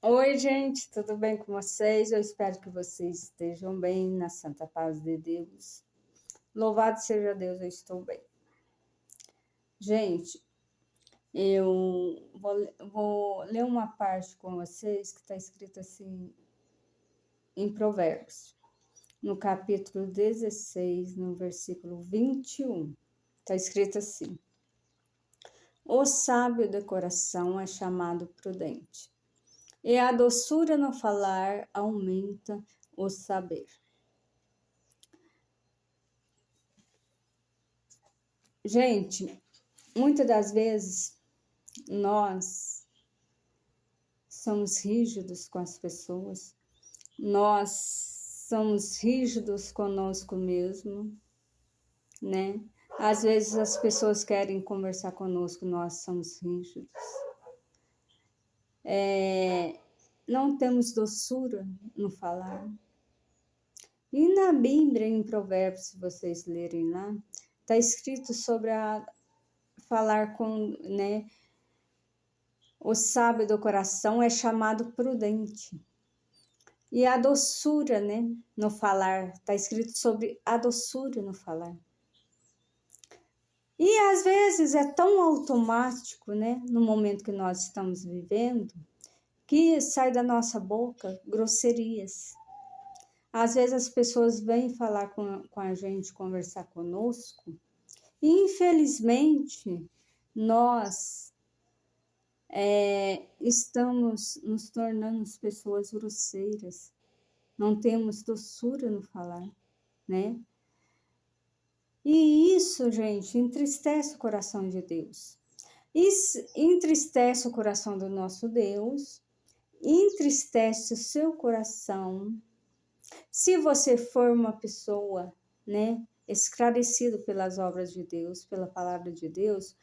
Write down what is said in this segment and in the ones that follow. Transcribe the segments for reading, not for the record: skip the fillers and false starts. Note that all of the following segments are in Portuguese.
Oi, gente, tudo bem com vocês? Eu espero que vocês estejam bem, na santa paz de Deus. Louvado seja Deus, eu estou bem. Gente, eu vou ler uma parte com vocês que está escrito assim em Provérbios, no capítulo 16, no versículo 21. Está escrito assim: O sábio de coração é chamado prudente, e a doçura no falar aumenta o saber. Gente, muitas das vezes nós somos rígidos com as pessoas, nós somos rígidos conosco mesmo, né? Às vezes as pessoas querem conversar conosco, nós somos rígidos. Não temos doçura no falar. E na Bíblia, em Provérbios, se vocês lerem lá, está escrito sobre falar com, né? O sábio do coração é chamado prudente. E a doçura, né, no falar, está escrito sobre a doçura no falar. E às vezes é tão automático, né, no momento que nós estamos vivendo, que sai da nossa boca grosserias. Às vezes as pessoas vêm falar com a gente, conversar conosco, e infelizmente nós estamos nos tornando pessoas grosseiras, não temos doçura no falar, né? E isso, gente, entristece o coração de Deus. Isso entristece o coração do nosso Deus, entristece o seu coração. Se você for uma pessoa, né, esclarecida pelas obras de Deus, pela palavra de Deus,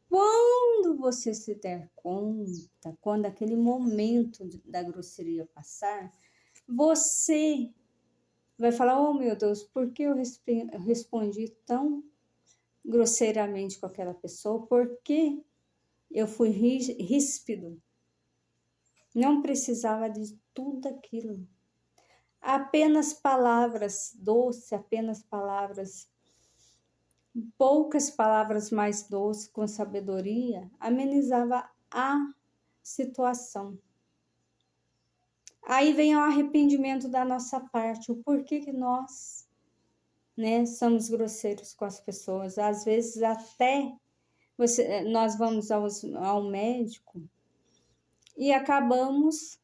quando você se der conta, quando aquele momento da grosseria passar, você vai falar: oh meu Deus, por que eu respondi tão grosseiramente com aquela pessoa? Por que eu fui ríspido? Não precisava de tudo aquilo. Apenas palavras doces, apenas palavras, poucas palavras mais doces, com sabedoria, amenizava a situação. Aí vem o arrependimento da nossa parte, o porquê que nós, né, somos grosseiros com as pessoas. Às vezes até nós vamos ao médico e acabamos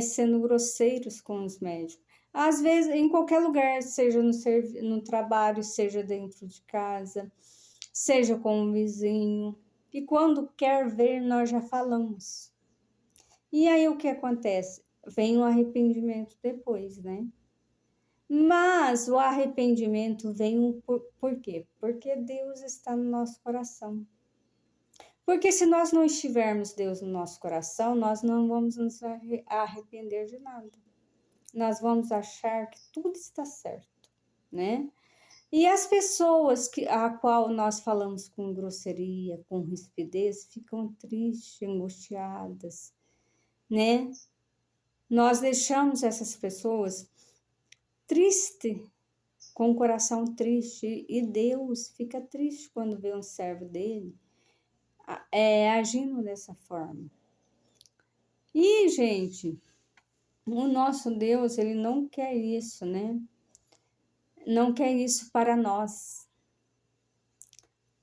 sendo grosseiros com os médicos. Às vezes, em qualquer lugar, seja no trabalho, seja dentro de casa, seja com um vizinho. E quando quer ver, nós já falamos. E aí o que acontece? Vem o arrependimento depois, né? Mas o arrependimento vem por quê? Porque Deus está no nosso coração. Porque se nós não estivermos Deus no nosso coração, nós não vamos nos arrepender de nada. Nós vamos achar que tudo está certo, né? E as pessoas a qual nós falamos com grosseria, com rispidez, ficam tristes, angustiadas, né? Nós deixamos essas pessoas tristes, com o coração triste, e Deus fica triste quando vê um servo dele agindo dessa forma. E, gente, o nosso Deus, ele não quer isso, né? Não quer isso para nós.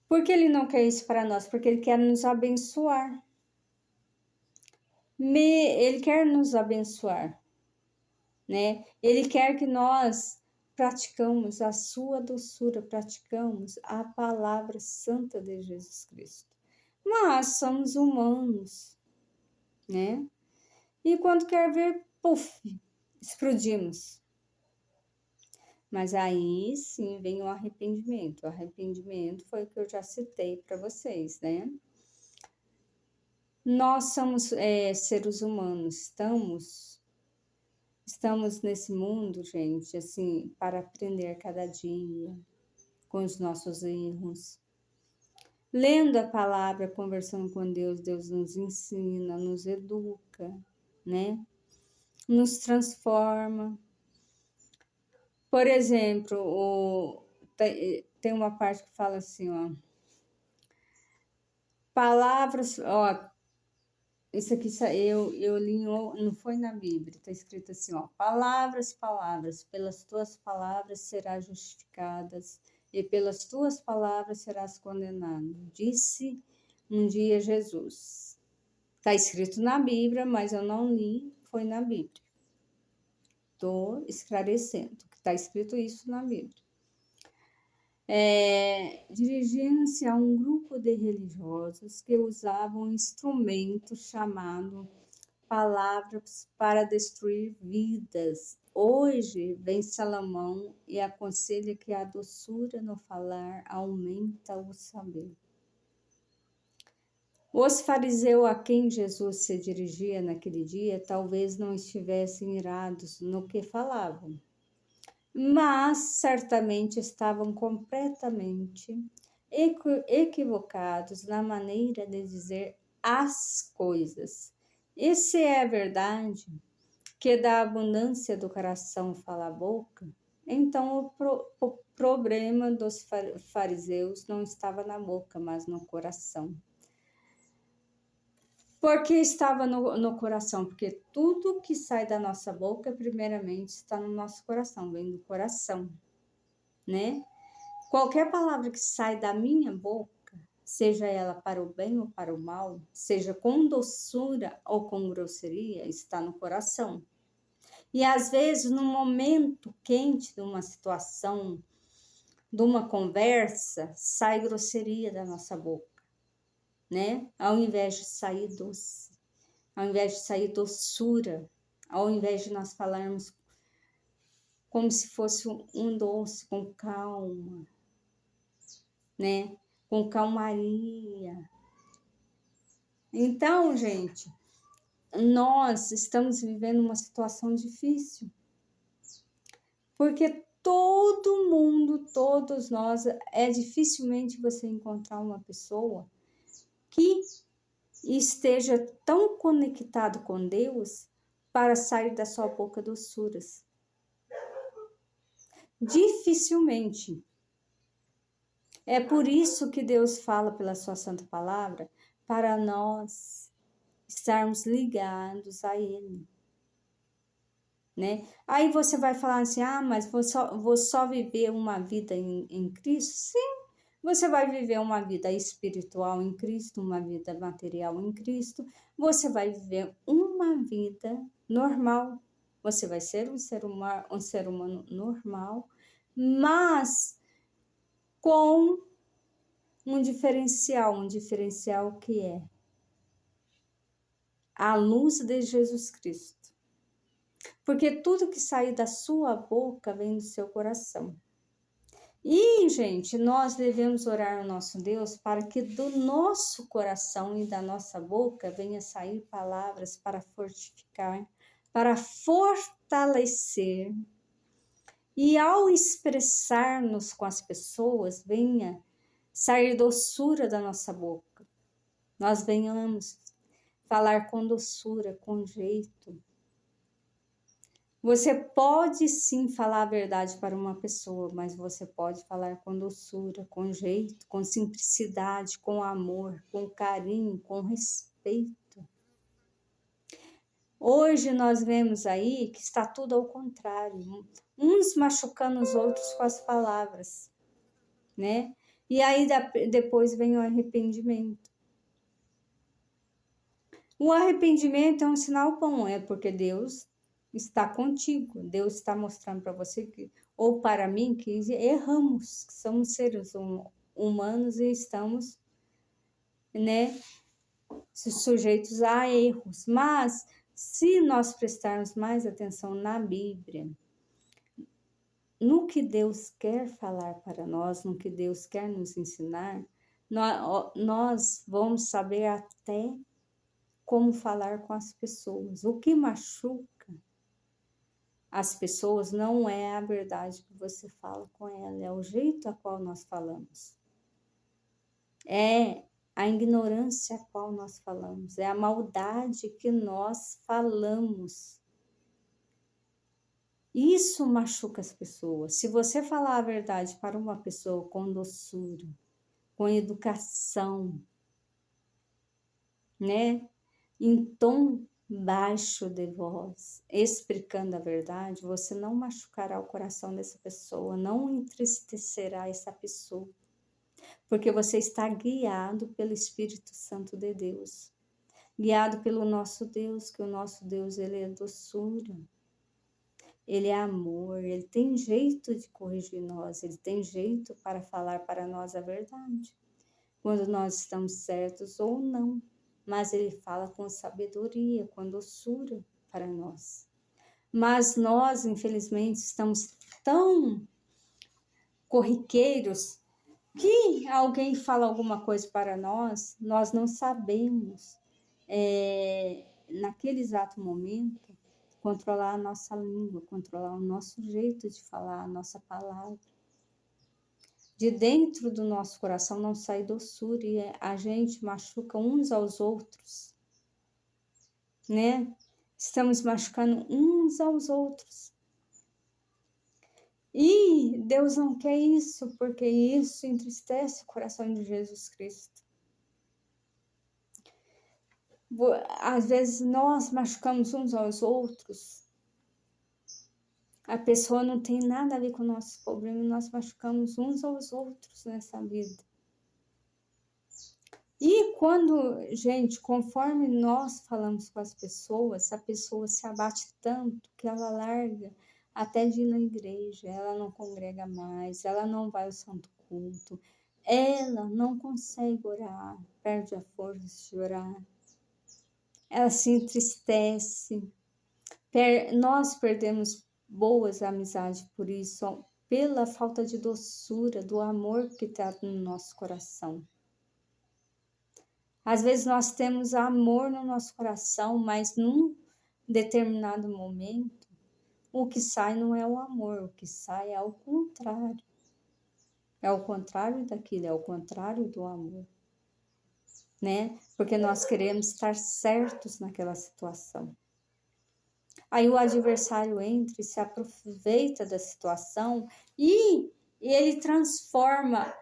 Por que ele não quer isso para nós? Porque ele quer nos abençoar. Ele quer nos abençoar, né? Ele quer que nós praticamos a sua doçura, praticamos a palavra santa de Jesus Cristo. Mas somos humanos, né? E quando quer ver, puf, explodimos. Mas aí sim vem o arrependimento. O arrependimento foi o que eu já citei para vocês, né? Nós somos seres humanos, estamos nesse mundo, gente, assim, para aprender cada dia com os nossos erros. Lendo a palavra, conversando com Deus, Deus nos ensina, nos educa, né? Nos transforma. Por exemplo, tem uma parte que fala assim, ó, palavras, ó, isso aqui eu li, não foi na Bíblia, está escrito assim, ó, palavras, pelas tuas palavras serás justificadas e pelas tuas palavras serás condenado. Disse um dia Jesus. Está escrito na Bíblia, mas eu não li, foi na Bíblia. Estou esclarecendo que está escrito isso na Bíblia. Dirigindo-se a um grupo de religiosos que usavam um instrumento chamado palavras para destruir vidas. Hoje vem Salomão e aconselha que a doçura no falar aumenta o saber. Os fariseus a quem Jesus se dirigia naquele dia talvez não estivessem irados no que falavam, mas certamente estavam completamente equivocados na maneira de dizer as coisas. E se é verdade que da abundância do coração fala a boca, então o problema dos fariseus não estava na boca, mas no coração. Por que estava no coração? Porque tudo que sai da nossa boca, primeiramente, está no nosso coração, vem do coração, né? Qualquer palavra que sai da minha boca, seja ela para o bem ou para o mal, seja com doçura ou com grosseria, está no coração. E às vezes, no momento quente de uma situação, de uma conversa, sai grosseria da nossa boca, né? Ao invés de sair doce, ao invés de sair doçura, ao invés de nós falarmos como se fosse um doce, com calma, né? Com calmaria. Então, gente, nós estamos vivendo uma situação difícil, porque todo mundo, todos nós, dificilmente você encontrar uma pessoa que esteja tão conectado com Deus para sair da sua boca doçuras. Dificilmente. É por isso que Deus fala pela sua santa palavra, para nós estarmos ligados a Ele, né? Aí você vai falar assim, mas vou só viver uma vida em Cristo? Sim, você vai viver uma vida espiritual em Cristo, uma vida material em Cristo, você vai viver uma vida normal, você vai ser um ser humano normal, mas com um diferencial que é a luz de Jesus Cristo. Porque tudo que sai da sua boca vem do seu coração. E, gente, nós devemos orar ao nosso Deus para que do nosso coração e da nossa boca venha sair palavras para fortificar, para fortalecer. E ao expressar-nos com as pessoas, venha sair doçura da nossa boca. Nós venhamos falar com doçura, com jeito. Você pode sim falar a verdade para uma pessoa, mas você pode falar com doçura, com jeito, com simplicidade, com amor, com carinho, com respeito. Hoje nós vemos aí que está tudo ao contrário, uns machucando os outros com as palavras, né? E aí depois vem o arrependimento. O arrependimento é um sinal bom, porque Deus está contigo, Deus está mostrando para você ou para mim que erramos, que somos seres humanos e estamos, né, sujeitos a erros. Mas se nós prestarmos mais atenção na Bíblia, no que Deus quer falar para nós, no que Deus quer nos ensinar, nós vamos saber até como falar com as pessoas. O que machuca as pessoas não é a verdade que você fala com ela, é o jeito a qual nós falamos. É a ignorância a qual nós falamos, é a maldade que nós falamos. Isso machuca as pessoas. Se você falar a verdade para uma pessoa com doçura, com educação, né? Em tom baixo de voz, explicando a verdade, você não machucará o coração dessa pessoa, não entristecerá essa pessoa, porque você está guiado pelo Espírito Santo de Deus, guiado pelo nosso Deus, que o nosso Deus, ele é doçura, ele é amor, ele tem jeito de corrigir nós, ele tem jeito para falar para nós a verdade, quando nós estamos certos ou não. Mas ele fala com sabedoria, com doçura para nós. Mas nós, infelizmente, estamos tão corriqueiros que alguém fala alguma coisa para nós, nós não sabemos, naquele exato momento, controlar a nossa língua, controlar o nosso jeito de falar, a nossa palavra. De dentro do nosso coração não sai doçura e a gente machuca uns aos outros, né? Estamos machucando uns aos outros. E Deus não quer isso, porque isso entristece o coração de Jesus Cristo. Às vezes nós machucamos uns aos outros. A pessoa não tem nada a ver com o nosso problema e nós machucamos uns aos outros nessa vida. E quando, gente, conforme nós falamos com as pessoas, a pessoa se abate tanto que ela larga até de ir na igreja, ela não congrega mais, ela não vai ao santo culto, ela não consegue orar, perde a força de orar, ela se entristece. Nós perdemos boas amizades por isso, pela falta de doçura, do amor que está no nosso coração. Às vezes nós temos amor no nosso coração, mas num determinado momento, o que sai não é o amor, o que sai é o contrário. É o contrário daquilo, é o contrário do amor, né? Porque nós queremos estar certos naquela situação. Aí o adversário entra e se aproveita da situação e ele transforma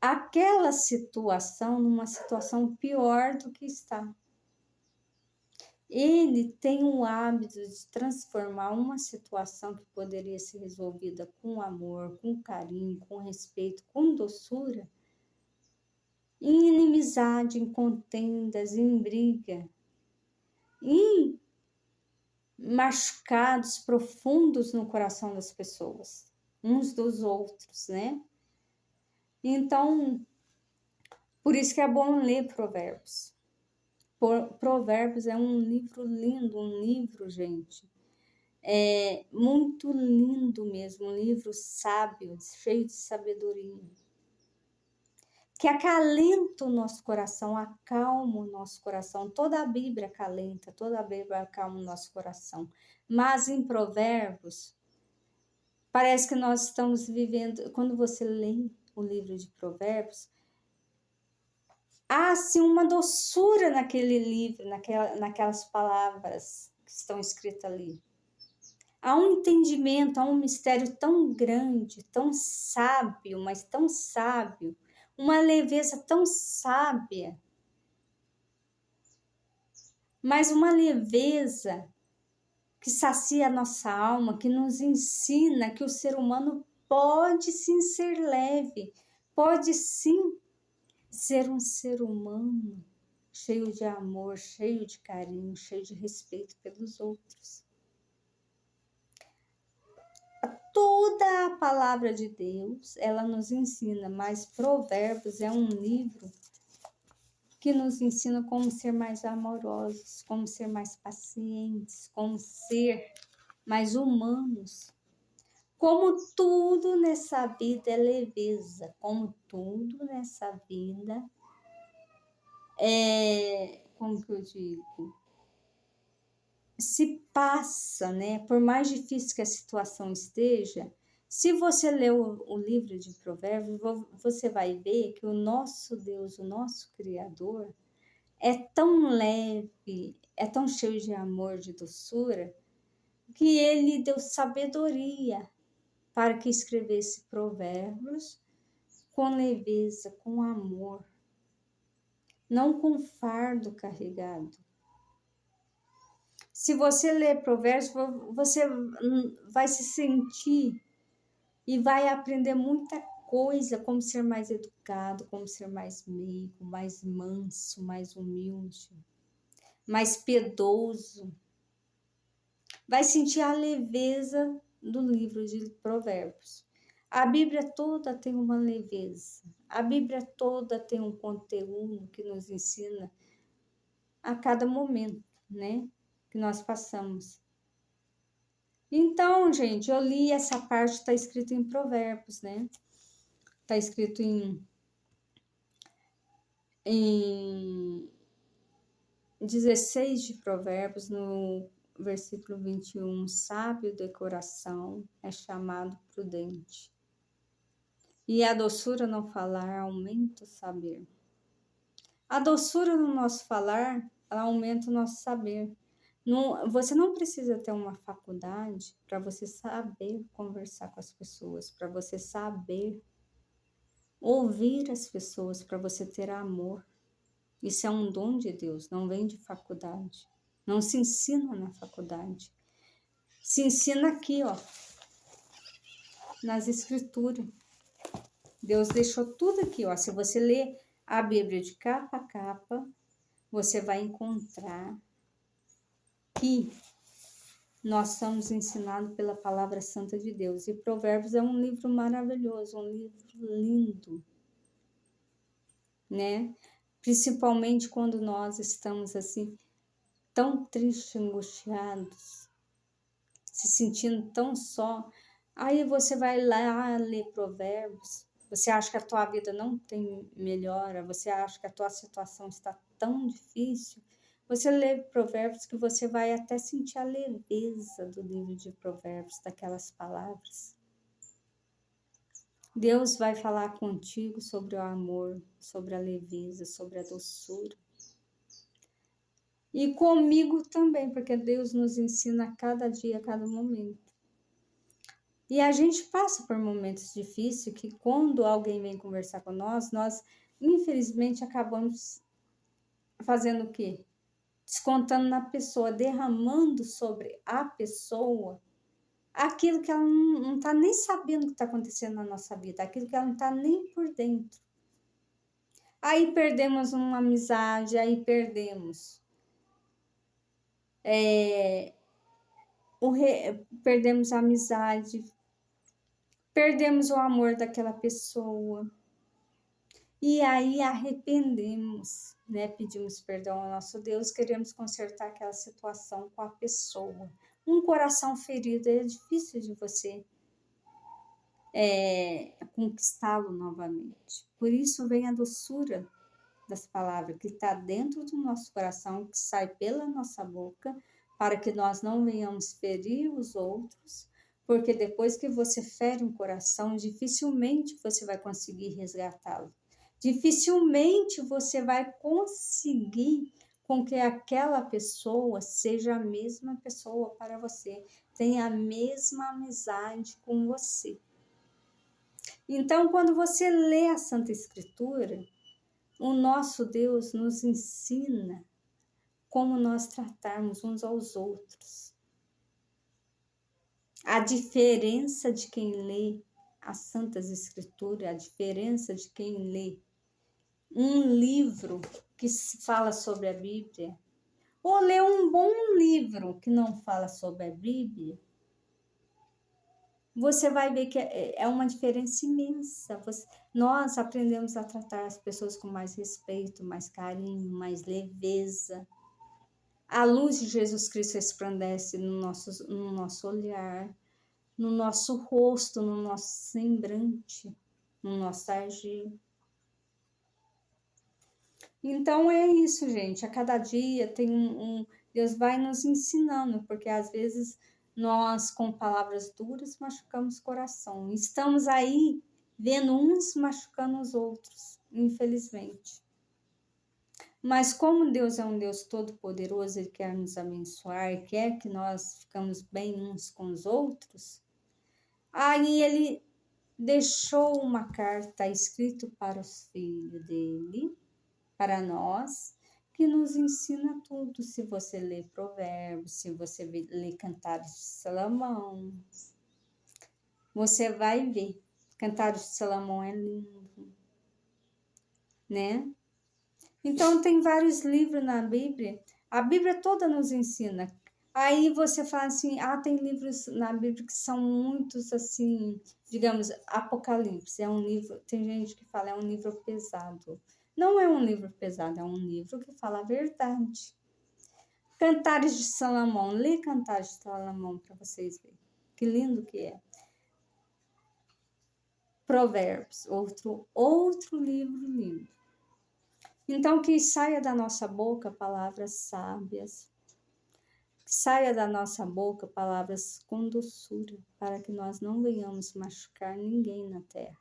aquela situação numa situação pior do que está. Ele tem o hábito de transformar uma situação que poderia ser resolvida com amor, com carinho, com respeito, com doçura, em inimizade, em contendas, em briga, em machucados profundos no coração das pessoas, uns dos outros, né? Então, por isso que é bom ler Provérbios. Provérbios é um livro lindo, um livro, gente, muito lindo mesmo, um livro sábio, cheio de sabedoria, que acalenta o nosso coração, acalma o nosso coração. Toda a Bíblia acalenta, toda a Bíblia acalma o nosso coração. Mas em Provérbios, parece que nós estamos vivendo, quando você lê o livro de Provérbios, há assim uma doçura naquele livro, naquelas palavras que estão escritas ali. Há um entendimento, há um mistério tão grande, tão sábio, mas tão sábio, uma leveza tão sábia, mas uma leveza que sacia a nossa alma, que nos ensina que o ser humano pode sim ser leve, pode sim ser um ser humano cheio de amor, cheio de carinho, cheio de respeito pelos outros. Toda a palavra de Deus, ela nos ensina, mas Provérbios é um livro que nos ensina como ser mais amorosos, como ser mais pacientes, como ser mais humanos. Como tudo nessa vida é leveza, como tudo nessa vida como que eu digo? Se passa, né? Por mais difícil que a situação esteja, Se você ler o livro de Provérbios, você vai ver que o nosso Deus, o nosso Criador, é tão leve, é tão cheio de amor, de doçura, que ele deu sabedoria para que escrevesse provérbios com leveza, com amor, não com fardo carregado. Se você ler provérbios, você vai se sentir e vai aprender muita coisa, como ser mais educado, como ser mais meigo, mais manso, mais humilde, mais piedoso. Vai sentir a leveza do livro de Provérbios. A Bíblia toda tem uma leveza. A Bíblia toda tem um conteúdo que nos ensina a cada momento, né, que nós passamos. Então, gente, eu li essa parte, está escrito em Provérbios, né? Está escrito em 16 de Provérbios, no versículo 21, sábio de coração é chamado prudente. E a doçura no falar aumenta o saber. A doçura no nosso falar, ela aumenta o nosso saber. Você não precisa ter uma faculdade para você saber conversar com as pessoas, para você saber ouvir as pessoas, para você ter amor. Isso é um dom de Deus, não vem de faculdade. Não se ensina na faculdade. Se ensina aqui, ó, nas escrituras. Deus deixou tudo aqui, ó. Se você ler a Bíblia de capa a capa, você vai encontrar que nós somos ensinados pela palavra santa de Deus. E Provérbios é um livro maravilhoso, um livro lindo, né? Principalmente quando nós estamos assim, tão tristes, angustiados, se sentindo tão só. Aí você vai lá ler Provérbios, você acha que a tua vida não tem melhora, você acha que a tua situação está tão difícil, você lê Provérbios que você vai até sentir a leveza do livro de Provérbios, daquelas palavras. Deus vai falar contigo sobre o amor, sobre a leveza, sobre a doçura. E comigo também, porque Deus nos ensina a cada dia, a cada momento. E a gente passa por momentos difíceis que quando alguém vem conversar com nós infelizmente acabamos fazendo o quê? Descontando na pessoa, derramando sobre a pessoa aquilo que ela não está nem sabendo o que está acontecendo na nossa vida, aquilo que ela não está nem por dentro. Aí perdemos uma amizade, aí perdemos. Perdemos a amizade, perdemos o amor daquela pessoa. E aí arrependemos, né? Pedimos perdão ao nosso Deus, queremos consertar aquela situação com a pessoa. Um coração ferido é difícil de você conquistá-lo novamente. Por isso vem a doçura das palavras que está dentro do nosso coração, que sai pela nossa boca, para que nós não venhamos ferir os outros, porque depois que você fere um coração, dificilmente você vai conseguir resgatá-lo. Dificilmente você vai conseguir com que aquela pessoa seja a mesma pessoa para você, tenha a mesma amizade com você. Então, quando você lê a Santa Escritura, o nosso Deus nos ensina como nós tratarmos uns aos outros. A diferença de quem lê as Santas Escrituras, a diferença de quem lê um livro que fala sobre a Bíblia, ou lê um bom livro que não fala sobre a Bíblia, você vai ver que é uma diferença imensa. Nós aprendemos a tratar as pessoas com mais respeito, mais carinho, mais leveza. A luz de Jesus Cristo resplandece no nosso olhar, no nosso rosto, no nosso semblante, no nosso agir. Então é isso, gente. A cada dia tem Deus vai nos ensinando, porque às vezes nós com palavras duras machucamos o coração. Estamos aí vendo uns machucando os outros, infelizmente. Mas como Deus é um Deus todo-poderoso, Ele quer nos abençoar, quer que nós ficamos bem uns com os outros, aí Ele deixou uma carta escrita para os filhos dele, para nós, que nos ensina tudo. Se você lê Provérbios, se você lê Cantares de Salomão, você vai ver. Cantares de Salomão é lindo, né? Então, tem vários livros na Bíblia. A Bíblia toda nos ensina. Aí você fala assim, tem livros na Bíblia que são muitos, assim, digamos, Apocalipse. É um livro, tem gente que fala, é um livro pesado. Não é um livro pesado, é um livro que fala a verdade. Cantares de Salomão, lê Cantares de Salomão para vocês verem. Que lindo que é. Provérbios, outro livro lindo. Então, que saia da nossa boca palavras sábias, que saia da nossa boca palavras com doçura, para que nós não venhamos machucar ninguém na terra.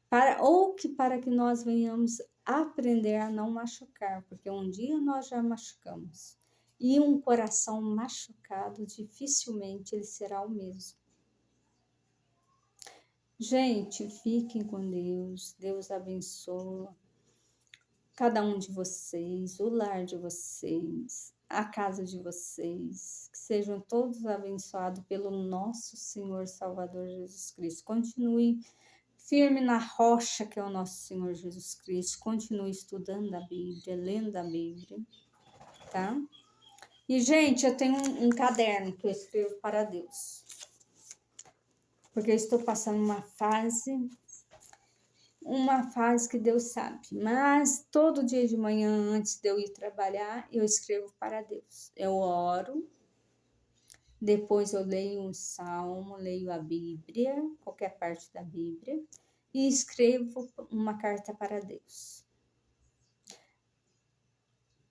Para que nós venhamos aprender a não machucar, porque um dia nós já machucamos. E um coração machucado, dificilmente ele será o mesmo. Gente, fiquem com Deus. Deus abençoa cada um de vocês, o lar de vocês, a casa de vocês, que sejam todos abençoados pelo nosso Senhor Salvador Jesus Cristo. Continue firme na rocha que é o nosso Senhor Jesus Cristo. Continue estudando a Bíblia, lendo a Bíblia, tá? E, gente, eu tenho um caderno que eu escrevo para Deus, porque eu estou passando uma fase que Deus sabe, mas todo dia de manhã, antes de eu ir trabalhar, eu escrevo para Deus. Eu oro, depois eu leio um salmo, leio a Bíblia, qualquer parte da Bíblia, e escrevo uma carta para Deus.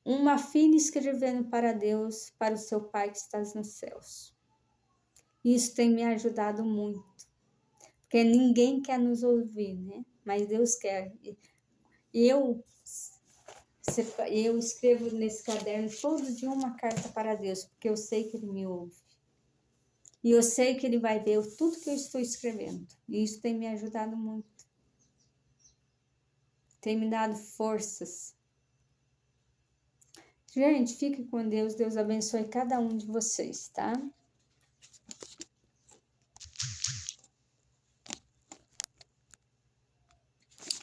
Uma filha escrevendo para Deus, para o seu Pai que estás nos céus. Isso tem me ajudado muito, porque ninguém quer nos ouvir, né? Mas Deus quer. Eu escrevo nesse caderno todo dia uma carta para Deus, porque eu sei que Ele me ouve. E eu sei que Ele vai ver tudo que eu estou escrevendo. E isso tem me ajudado muito. Tem me dado forças. Gente, fique com Deus. Deus abençoe cada um de vocês, tá?